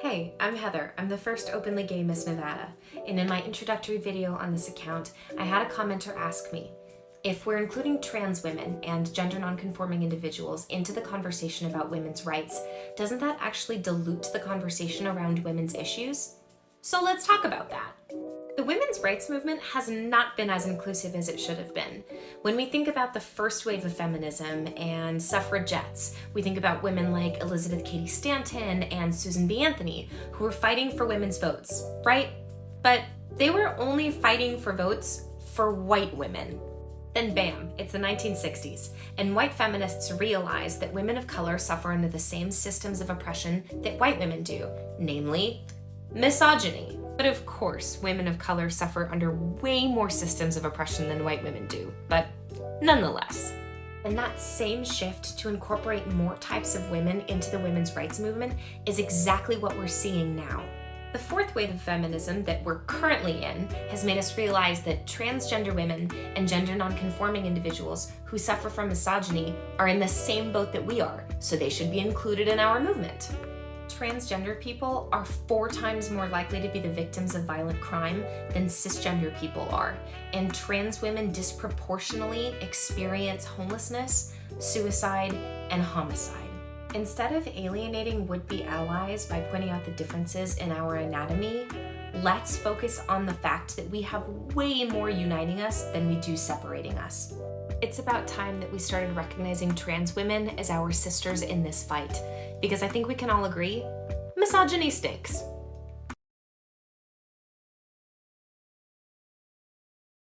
Hey, I'm Heather. I'm the first openly gay Miss Nevada, and in my introductory video on this account, I had a commenter ask me, if we're including trans women and gender nonconforming individuals into the conversation about women's rights, doesn't that actually dilute the conversation around women's issues? So let's talk about that. The women's rights movement has not been as inclusive as it should have been. When we think about the first wave of feminism and suffragettes, we think about women like Elizabeth Cady Stanton and Susan B. Anthony, who were fighting for women's votes, right? But they were only fighting for votes for white women. Then bam, it's the 1960s, and white feminists realize that women of color suffer under the same systems of oppression that white women do, namely misogyny. But of course, women of color suffer under way more systems of oppression than white women do, but nonetheless. And that same shift to incorporate more types of women into the women's rights movement is exactly what we're seeing now. The fourth wave of feminism that we're currently in has made us realize that transgender women and gender nonconforming individuals who suffer from misogyny are in the same boat that we are, so they should be included in our movement. Transgender people are 4 times more likely to be the victims of violent crime than cisgender people are, and trans women disproportionately experience homelessness, suicide, and homicide. Instead of alienating would-be allies by pointing out the differences in our anatomy, let's focus on the fact that we have way more uniting us than we do separating us. It's about time that we started recognizing trans women as our sisters in this fight, because I think we can all agree, misogyny stinks.